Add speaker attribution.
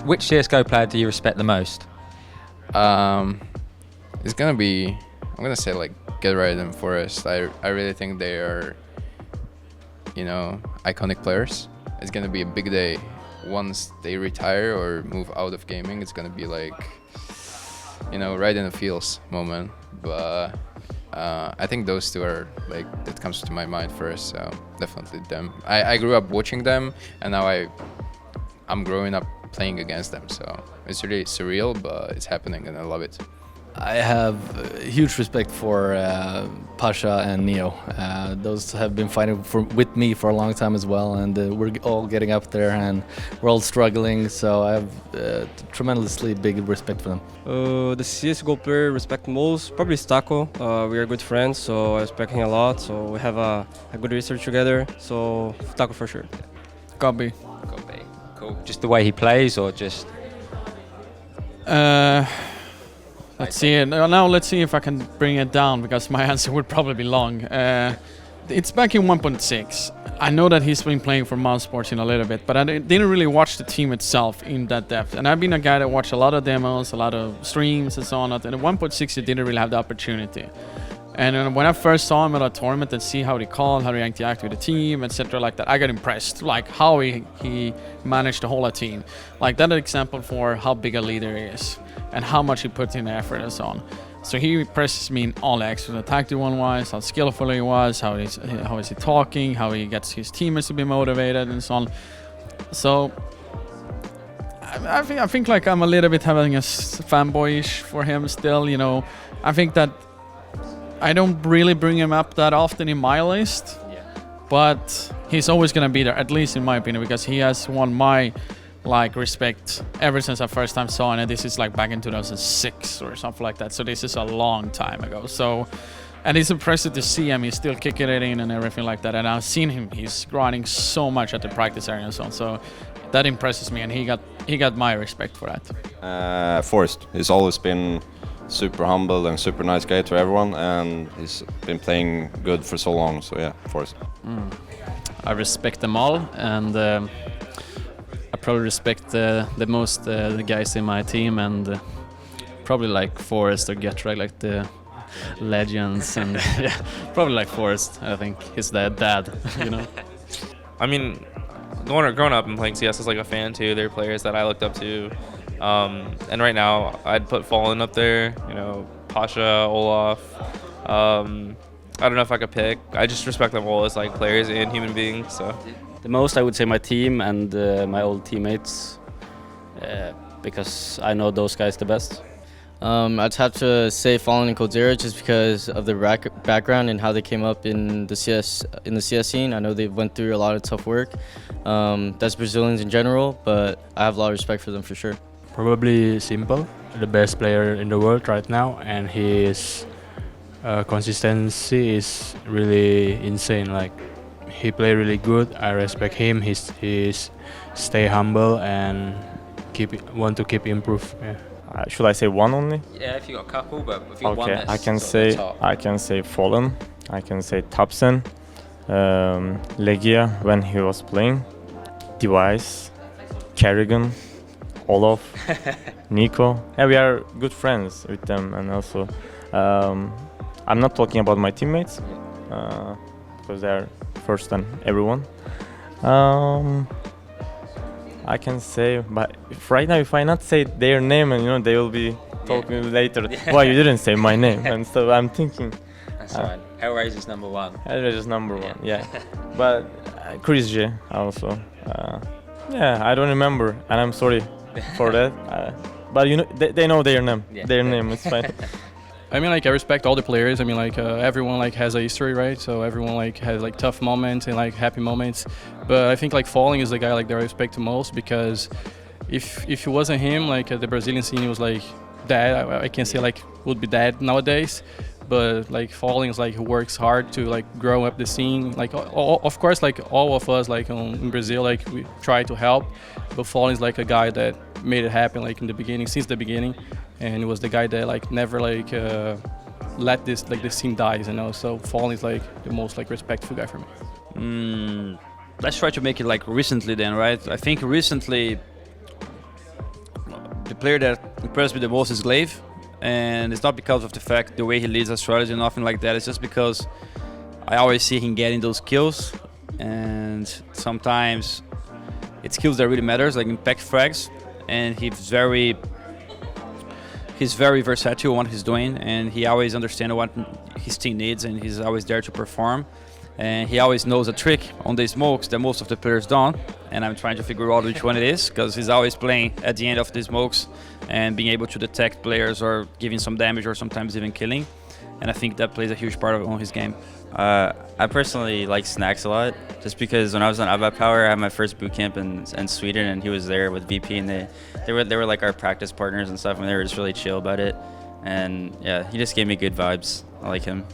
Speaker 1: Which CSGO player do you respect the most?
Speaker 2: It's gonna be, I'm gonna say like Get Right and Forest. I really think they are, iconic players. It's gonna be a big day once they retire or move out of gaming. It's gonna be like, right in the feels moment. But I think those two are like that comes to my mind first. So definitely them. I grew up watching them, and now I'm growing up playing against them. So it's really surreal, but it's happening, and I love it.
Speaker 3: I have huge respect for Pasha and Neo. Those have been fighting with me for a long time as well, and we're all getting up there, and we're all struggling. So I have tremendously big respect for them.
Speaker 4: The CSGO player I respect most, probably Stako. We are good friends, so I respect him a lot. So we have a good research together. So Stako for sure.
Speaker 5: Copy.
Speaker 1: Cool. Just the way he plays, or just?
Speaker 5: Let's see. Now let's see if I can bring it down, because my answer would probably be long. It's back in 1.6. I know that he's been playing for Mouse Sports in a little bit, but I didn't really watch the team itself in that depth. And I've been a guy that watched a lot of demos, a lot of streams and so on. And at 1.6, he didn't really have the opportunity. And when I first saw him at a tournament and see how he called, how he interacted with the team, etc., like that, I got impressed. Like how he managed to hold a team. Like that example for how big a leader he is and how much he puts in the effort and so on. So he impresses me in all aspects, tactical one-wise, how skillful he was, how is he talking, how he gets his teammates to be motivated and so on. So I think like I'm a little bit having a fanboyish for him still. I think that I don't really bring him up that often in my list, but he's always gonna be there, at least in my opinion, because he has won my respect ever since I first time saw him, and this is like back in 2006 or something like that. So this is a long time ago. So, and it's impressive to see him. He's still kicking it in and everything like that. And I've seen him. He's grinding so much at the practice area and so on. So that impresses me, and he got my respect for that.
Speaker 6: Forrest, he's always been super humble and super nice guy to everyone, and he's been playing good for so long. So yeah, Forrest.
Speaker 7: I respect them all, and I probably respect the most the guys in my team, and probably like Forrest or Getra, like the legends, and yeah, probably like Forrest. I think he's the dad,
Speaker 8: I mean, growing up and playing CS as like a fan too, they're players that I looked up to. And right now, I'd put Fallen up there, Pasha, Olaf. I don't know if I could pick. I just respect them all as like players and human beings. So
Speaker 9: the most, I would say, my team and my old teammates, because I know those guys the best.
Speaker 10: I'd have to say Fallen and Coldzera just because of their background and how they came up in the CS scene. I know they went through a lot of tough work. That's Brazilians in general, but I have a lot of respect for them for sure.
Speaker 11: Probably Simple, the best player in the world right now, and his consistency is really insane. Like he play really good. I respect him. He's stay humble and want to keep improve. Yeah.
Speaker 12: Should I say one only?
Speaker 1: Yeah, if you got a couple, but if you one that's
Speaker 12: I can say Fallen. I can say Tapsen, Legia when he was playing, Device, Kerrigan, Olaf, Nico. Yeah, we are good friends with them, and also I'm not talking about my teammates because they are first than everyone. I can say, but right now if I not say their name, and they will be talking later. Why you didn't say my name? And so I'm thinking.
Speaker 1: That's fine. Hellraiser is number one.
Speaker 12: Hellraiser is number one. Yeah. But Chris J also. I don't remember, and I'm sorry for that. But they know their name.
Speaker 1: Yeah.
Speaker 12: Their name. It's fine.
Speaker 5: I mean, I respect all the players. I mean, everyone has a history, right? So everyone has tough moments and happy moments. But I think Falling is the guy that I respect the most, because if it wasn't him, the Brazilian scene was dead. I can't say would be dead nowadays. But Falling is who works hard to grow up the scene. Of course, all of us in Brazil, we try to help. But Falling is a guy that made it happen in the beginning, since the beginning. And it was the guy that never let this the scene dies, So Fallen is the most respectful guy for me.
Speaker 13: Let's try to make it recently then, right? I think recently player that impressed me the most is Glaive, and it's not because of the fact the way he leads a strategy, nothing like that. It's just because I always see him getting those kills, and sometimes it's kills that really matters, like impact frags, and he's very versatile on what he's doing, and he always understands what his team needs, and he's always there to perform. And he always knows a trick on the smokes that most of the players don't, and I'm trying to figure out which one it is, because he's always playing at the end of the smokes and being able to detect players or giving some damage or sometimes even killing. And I think that plays a huge part on his game.
Speaker 14: I personally like Snacks a lot, just because when I was on Abba Power, I had my first boot camp in Sweden, and he was there with VP, and they were like our practice partners and stuff, and they were just really chill about it. And yeah, he just gave me good vibes. I like him.